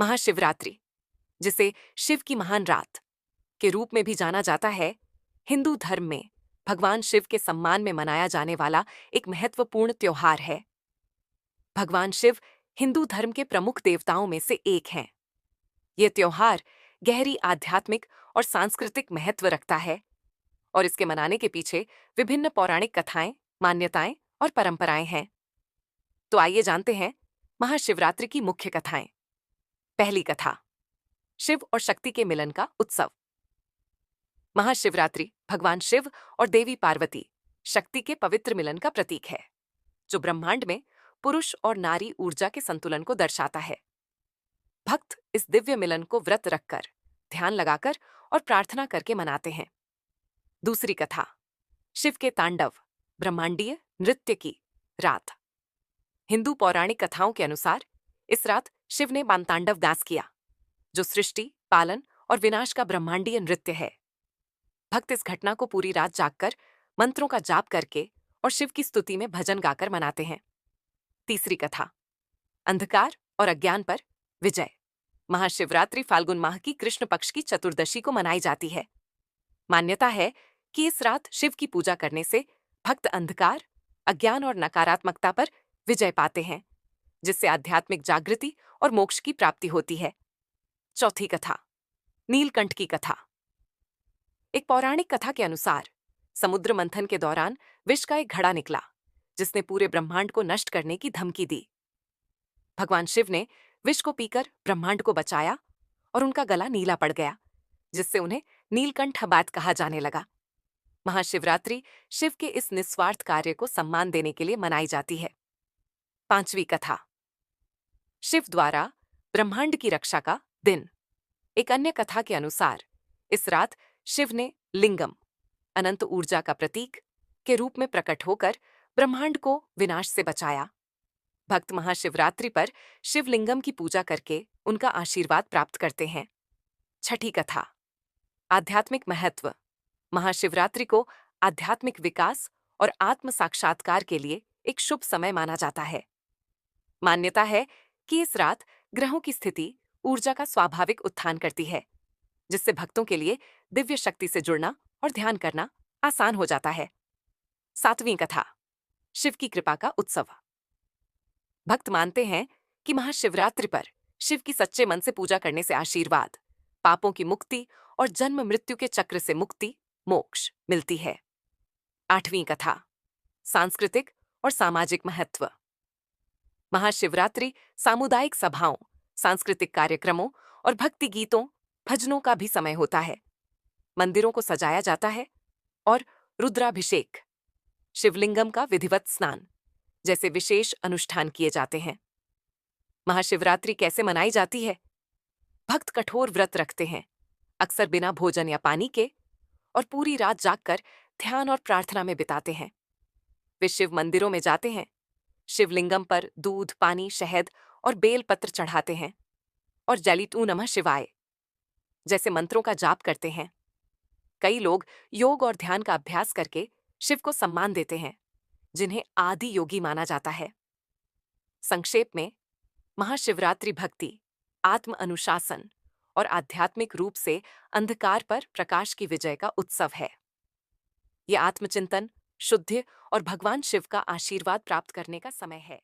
महाशिवरात्रि, जिसे शिव की महान रात के रूप में भी जाना जाता है, हिंदू धर्म में भगवान शिव के सम्मान में मनाया जाने वाला एक महत्वपूर्ण त्योहार है। भगवान शिव हिंदू धर्म के प्रमुख देवताओं में से एक हैं। यह त्योहार गहरी आध्यात्मिक और सांस्कृतिक महत्व रखता है और इसके मनाने के पीछे विभिन्न पौराणिक कथाएं, मान्यताएं और परंपराएं हैं। तो आइए जानते हैं महाशिवरात्रि की मुख्य कथाएं। पहली कथा, शिव और शक्ति के मिलन का उत्सव। महाशिवरात्रि भगवान शिव और देवी पार्वती, शक्ति के पवित्र मिलन का प्रतीक है, जो ब्रह्मांड में पुरुष और नारी ऊर्जा के संतुलन को दर्शाता है। भक्त इस दिव्य मिलन को व्रत रखकर, ध्यान लगाकर और प्रार्थना करके मनाते हैं। दूसरी कथा, शिव के तांडव, ब्रह्मांडीय नृत्य की रात। हिंदू पौराणिक कथाओं के अनुसार इस रात शिव ने मानतांडव डांस किया, जो सृष्टि, पालन और विनाश का ब्रह्मांडीय नृत्य है। भक्त इस घटना को पूरी रात जागकर, मंत्रों का जाप करके और शिव की स्तुति में भजन गाकर मनाते हैं। तीसरी कथा, अंधकार और अज्ञान पर विजय। महाशिवरात्रि फाल्गुन माह की कृष्ण पक्ष की चतुर्दशी को मनाई जाती है। मान्यता है कि इस रात शिव की पूजा करने से भक्त अंधकार, अज्ञान और नकारात्मकता पर विजय पाते हैं, जिससे आध्यात्मिक जागृति और मोक्ष की प्राप्ति होती है। चौथी कथा, नीलकंठ की कथा। एक पौराणिक कथा के अनुसार समुद्र मंथन के दौरान विष का एक घड़ा निकला, जिसने पूरे ब्रह्मांड को नष्ट करने की धमकी दी। भगवान शिव ने विष को पीकर ब्रह्मांड को बचाया और उनका गला नीला पड़ गया, जिससे उन्हें नीलकंठ बात कहा जाने लगा। महाशिवरात्रि शिव के इस निस्वार्थ कार्य को सम्मान देने के लिए मनाई जाती है। पांचवी कथा, शिव द्वारा ब्रह्मांड की रक्षा का दिन। एक अन्य कथा के अनुसार इस रात शिव ने लिंगम, अनंत ऊर्जा का प्रतीक, के रूप में प्रकट होकर ब्रह्मांड को विनाश से बचाया। भक्त महाशिवरात्रि पर शिवलिंगम की पूजा करके उनका आशीर्वाद प्राप्त करते हैं। छठी कथा, आध्यात्मिक महत्व। महाशिवरात्रि को आध्यात्मिक विकास और आत्म साक्षात्कार के लिए एक शुभ समय माना जाता है। मान्यता है कि इस रात ग्रहों की स्थिति ऊर्जा का स्वाभाविक उत्थान करती है, जिससे भक्तों के लिए दिव्य शक्ति से जुड़ना और ध्यान करना आसान हो जाता है। सातवीं कथा, शिव की कृपा का उत्सव। भक्त मानते हैं कि महाशिवरात्रि पर शिव की सच्चे मन से पूजा करने से आशीर्वाद, पापों की मुक्ति और जन्म मृत्यु के चक्र से मुक्ति, मोक्ष मिलती है। आठवीं कथा, सांस्कृतिक और सामाजिक महत्व। महाशिवरात्रि सामुदायिक सभाओं, सांस्कृतिक कार्यक्रमों और भक्ति गीतों, भजनों का भी समय होता है। मंदिरों को सजाया जाता है और रुद्राभिषेक, शिवलिंगम का विधिवत स्नान जैसे विशेष अनुष्ठान किए जाते हैं। महाशिवरात्रि कैसे मनाई जाती है? भक्त कठोर व्रत रखते हैं, अक्सर बिना भोजन या पानी के, और पूरी रात जागकर ध्यान और प्रार्थना में बिताते हैं। वे शिव मंदिरों में जाते हैं, शिवलिंगम पर दूध, पानी, शहद और बेल पत्र चढ़ाते हैं और जलितू नमः शिवाय जैसे मंत्रों का जाप करते हैं। कई लोग योग और ध्यान का अभ्यास करके शिव को सम्मान देते हैं, जिन्हें आदि योगी माना जाता है। संक्षेप में, महाशिवरात्रि भक्ति, आत्म अनुशासन और आध्यात्मिक रूप से अंधकार पर प्रकाश की विजय का उत्सव है। यह आत्मचिंतन, शुद्धि और भगवान शिव का आशीर्वाद प्राप्त करने का समय है।